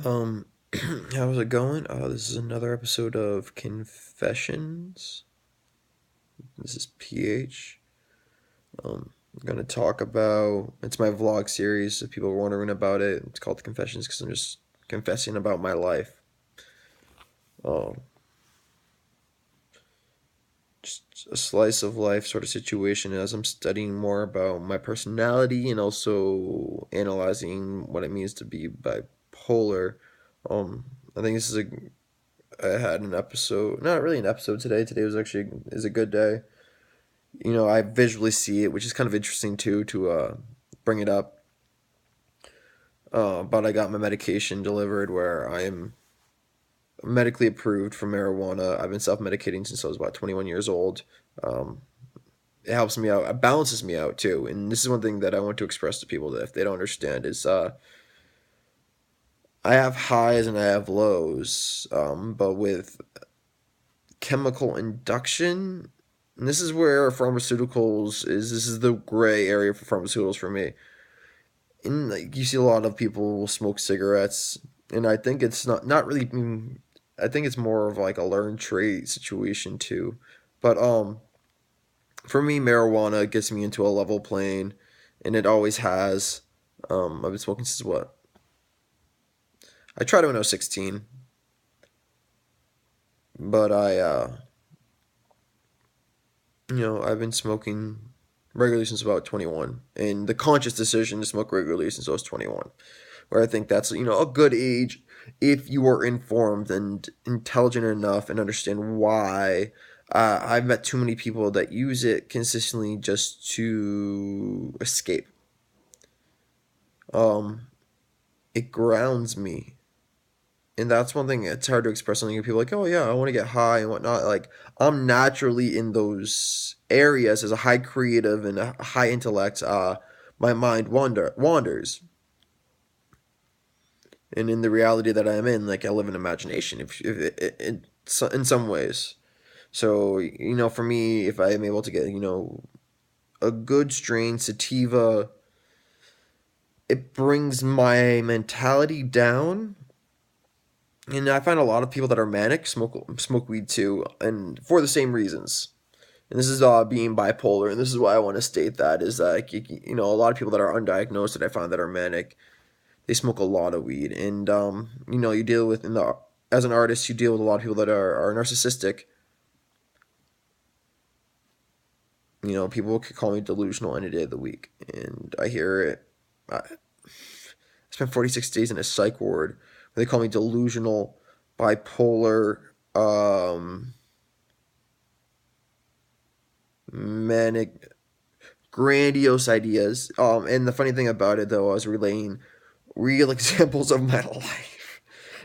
Um, how's it going? This is another episode of Confessions. This is PH. I'm gonna talk about it's my vlog series. If people are wondering about it, it's called Confessions because I'm just confessing about my life. Um, just a slice of life sort of situation as I'm studying more about my personality and also analyzing what it means to be bipolar. Um, I think this is a I had an episode, not really an episode today. Today was actually is a good day. I visually see it, which is kind of interesting too to bring it up. But I got my medication delivered where I am medically approved for marijuana. I've been self medicating since I was about 21 years old. Um, it helps me out. It balances me out too. And this is one thing that I want to express to people that if they don't understand is I have highs and I have lows. But with chemical induction, and this is where pharmaceuticals is. This is the gray area for pharmaceuticals for me. And like you see a lot of people will smoke cigarettes, and I think it's not really. I think it's more of like a learned trait situation too. But for me, marijuana gets me into a level plane, and it always has. I've been smoking since what? I tried it when I was 16, but I've been smoking regularly since about 21, and the conscious decision to smoke regularly since I was 21, where I think that's a good age if you are informed and intelligent enough and understand why. I've met too many people that use it consistently just to escape. Um, it grounds me, and that's one thing. It's hard to express something to people like, oh yeah, I want to get high and whatnot. Like I'm naturally in those areas as a high creative and a high intellect. My mind wanders, and in the reality that I am in, like I live in imagination. In some ways, so for me, if I am able to get a good strain sativa, it brings my mentality down. And I find a lot of people that are manic smoke weed too, and for the same reasons. And this is being bipolar, and this is why I want to state that is that like, a lot of people that are undiagnosed that I find that are manic, they smoke a lot of weed, and you deal with in the as an artist, you deal with a lot of people that are narcissistic. People could call me delusional any day of the week, and I hear it. I spent 46 days in a psych ward where they call me delusional, bipolar, manic, grandiose ideas. And the funny thing about it, though, I was relaying real examples of my life.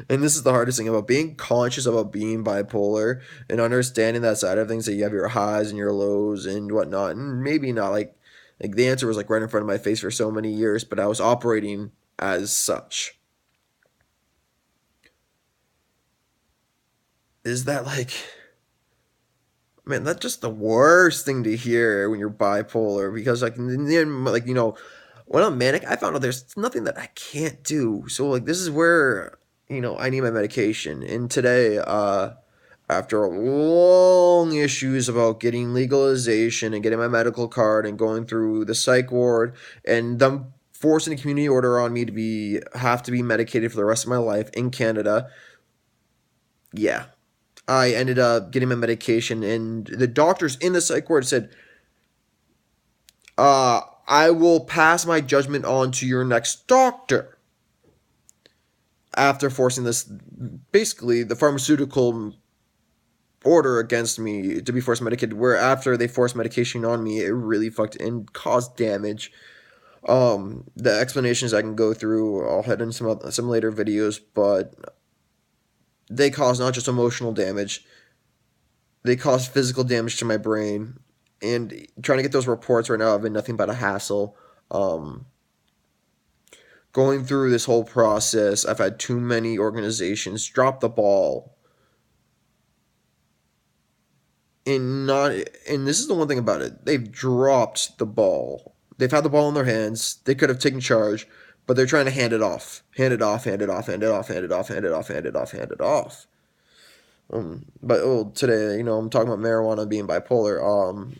And this is the hardest thing about being conscious about being bipolar and understanding that side of things that you have your highs and your lows and whatnot. And maybe not like the answer was like right in front of my face for so many years, but I was operating as such. Is that like man, that's just the worst thing to hear when you're bipolar because like then like when I'm manic, I found out there's nothing that I can't do. So like this is where I need my medication. And today, after long issues about getting legalization and getting my medical card and going through the psych ward and them forcing a community order on me to have to be medicated for the rest of my life in Canada. Yeah, I ended up getting my medication, and the doctors in the psych ward said, I will pass my judgment on to your next doctor. After forcing this, basically, the pharmaceutical order against me to be forced medicated, where after they forced medication on me, it really fucked and caused damage. The explanations I can go through, I'll head in some later videos, but they cause not just emotional damage, they cause physical damage to my brain, and trying to get those reports right now have been nothing but a hassle. Um, Going through this whole process, I've had too many organizations drop the ball. And this is the one thing about it. They've dropped the ball. They've had the ball in their hands. They could have taken charge, but they're trying to hand it off, hand it off, hand it off, hand it off, hand it off, hand it off, hand it off, hand it off. But today, I'm talking about marijuana being bipolar.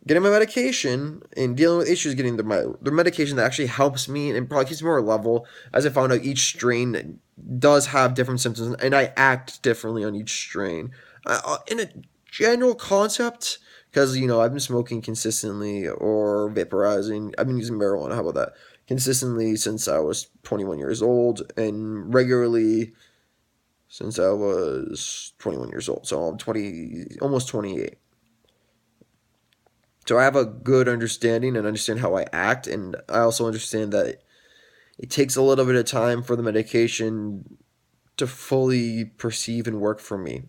Getting my medication and dealing with issues getting the medication that actually helps me and probably keeps me more level, as I found out each strain does have different symptoms and I act differently on each strain. In a general concept, because I've been smoking consistently or vaporizing. I've been using marijuana. How about that? Consistently since I was 21 years old and regularly since I was 21 years old. So I'm 20, almost 28. So I have a good understanding and understand how I act, and I also understand that it takes a little bit of time for the medication to fully perceive and work for me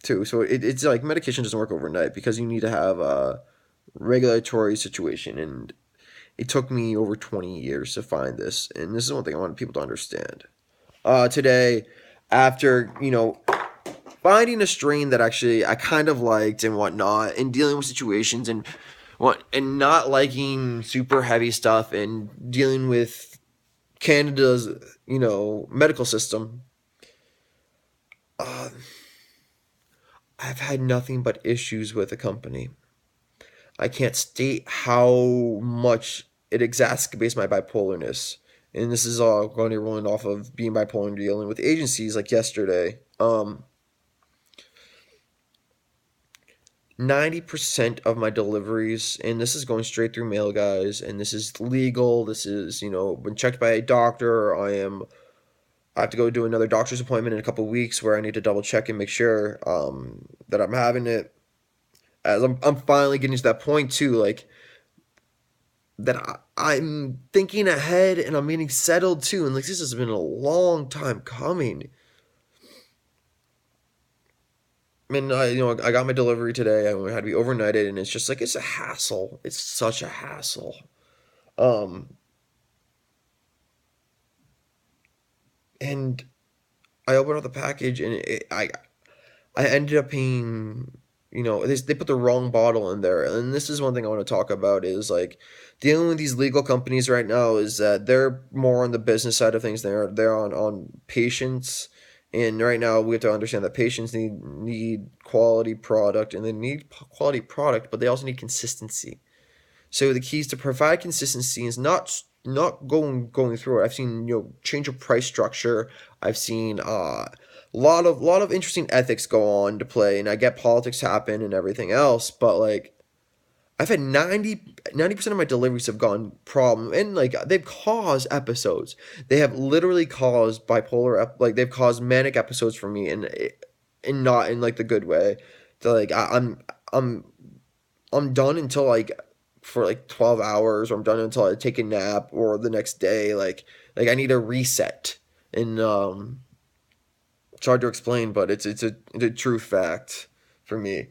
too. So it's like medication doesn't work overnight because you need to have a regulatory situation, and it took me over 20 years to find this, and this is one thing I want people to understand. Today, after finding a strain that actually I kind of liked and whatnot, and dealing with situations and not liking super heavy stuff and dealing with Canada's medical system, uh, I've had nothing but issues with the company. I can't state how much it exacerbates my bipolarness. And this is all going to run off of being bipolar and dealing with agencies like yesterday. 90% of my deliveries, and this is going straight through mail, guys, and this is legal. This is, been checked by a doctor. I have to go do another doctor's appointment in a couple of weeks where I need to double check and make sure that I'm having it. As I'm finally getting to that point too, like that I'm thinking ahead and I'm getting settled too, and like this has been a long time coming. I mean, I got my delivery today. I had to be overnighted, and it's just like it's a hassle. It's such a hassle. Um, and I opened up the package, and I ended up paying. They put the wrong bottle in there, and this is one thing I want to talk about is like dealing with these legal companies right now is that they're more on the business side of things. They're on patients, and right now we have to understand that patients need quality product, and they need quality product, but they also need consistency. So the keys to provide consistency is not going through it. I've seen change of price structure. I've seen lot of interesting ethics go on to play, and I get politics happen and everything else. But like I've had 90% of my deliveries have gone problem, and like they've caused episodes. They have literally caused like they've caused manic episodes for me, and not in like the good way. So like I'm I'm done until like for like 12 hours, or I'm done until I take a nap or the next day. Like I need a reset. And it's hard to explain, but it's a true fact for me.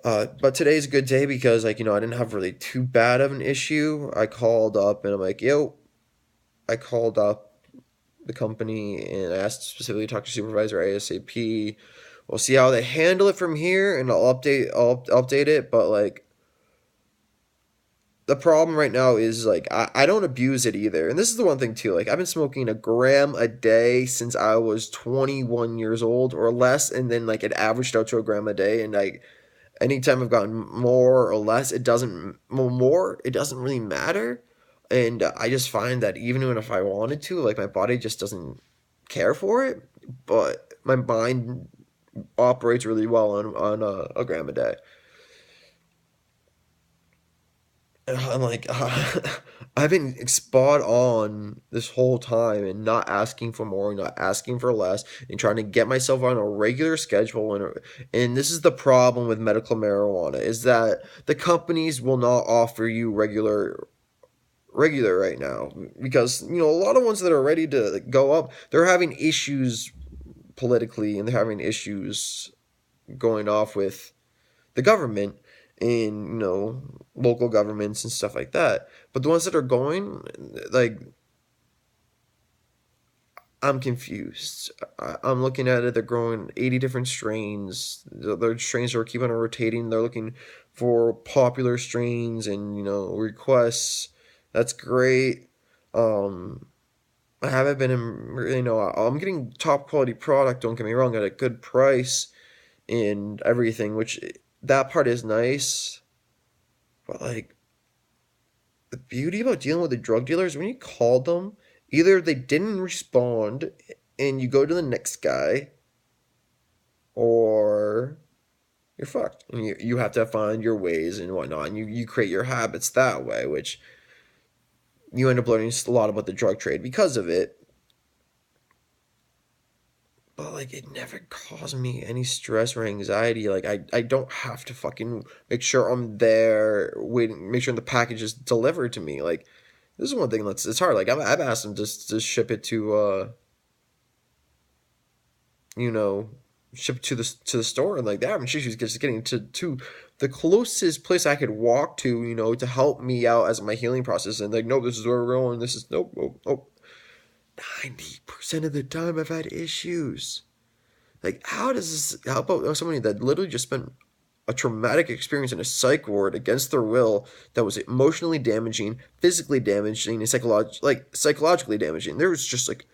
But today's a good day because like I didn't have really too bad of an issue. I called up and I'm like, yo, I called up the company and I asked specifically to talk to supervisor ASAP. We'll see how they handle it from here, and I'll update it. But like the problem right now is like I don't abuse it either. And this is the one thing too. Like I've been smoking a gram a day since I was 21 years old or less, and then like it averaged out to a gram a day. And like anytime I've gotten more or less, it doesn't more. It doesn't really matter. And I just find that even if I wanted to, like my body just doesn't care for it. But my mind operates really well on a gram a day. I'm like, I've been spot on this whole time and not asking for more, not asking for less, and trying to get myself on a regular schedule. And this is the problem with medical marijuana is that the companies will not offer you regular right now because a lot of ones that are ready to go up, they're having issues politically and they're having issues going off with the government and local governments and stuff like that. But the ones that are going, like, I'm confused. I'm looking at it. They're growing 80 different strains. Their strains are keeping on rotating. They're looking for popular strains and requests. That's great. Um, I haven't been in, I'm getting top quality product, don't get me wrong, at a good price and everything, which that part is nice. But like the beauty about dealing with the drug dealers, when you called them, either they didn't respond and you go to the next guy, or you're fucked. And you have to find your ways and whatnot, and you create your habits that way, which you end up learning a lot about the drug trade because of it. But like it never caused me any stress or anxiety. Like I don't have to fucking make sure I'm there waiting, make sure the package is delivered to me. Like this is one thing that's it's hard. Like I've asked them to ship it to you know ship it to the store and like that. And she's just getting to the closest place I could walk to, to help me out as my healing process. And like, no, this is where we're going. This is nope, nope, nope. 90% of the time I've had issues. Like, how does this? How about somebody that literally just spent a traumatic experience in a psych ward against their will that was emotionally damaging, physically damaging, and psychologically damaging? There was just like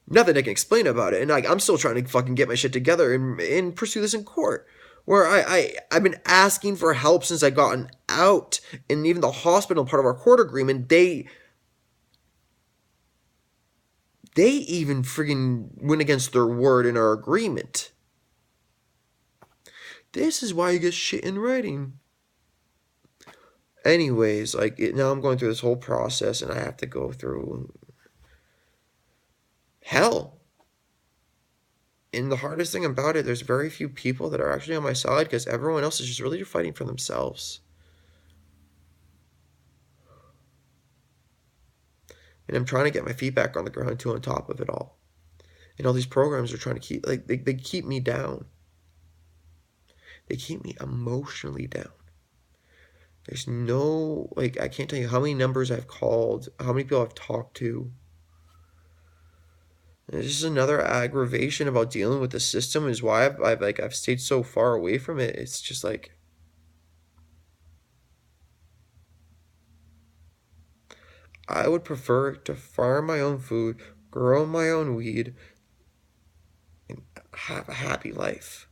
nothing I can explain about it, and like I'm still trying to fucking get my shit together and pursue this in court. Where I've been asking for help since I gotten out, and even the hospital part of our court agreement, they even friggin' went against their word in our agreement. This is why you get shit in writing. Anyways, like now I'm going through this whole process and I have to go through hell. And the hardest thing about it, there's very few people that are actually on my side because everyone else is just really fighting for themselves. And I'm trying to get my feet back on the ground too on top of it all. And all these programs are trying to keep like they keep me down. They keep me emotionally down. There's no like I can't tell you how many numbers I've called, how many people I've talked to. And it's just another aggravation about dealing with the system is why I've stayed so far away from it. It's just like I would prefer to farm my own food, grow my own weed, and have a happy life.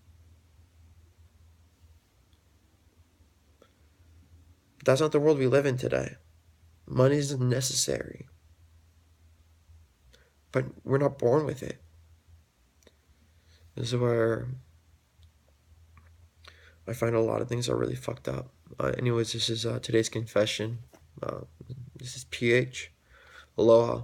But that's not the world we live in today. Money is necessary, but we're not born with it. This is where I find a lot of things are really fucked up. Anyways, this is today's confession. Uh, this is PH. Aloha.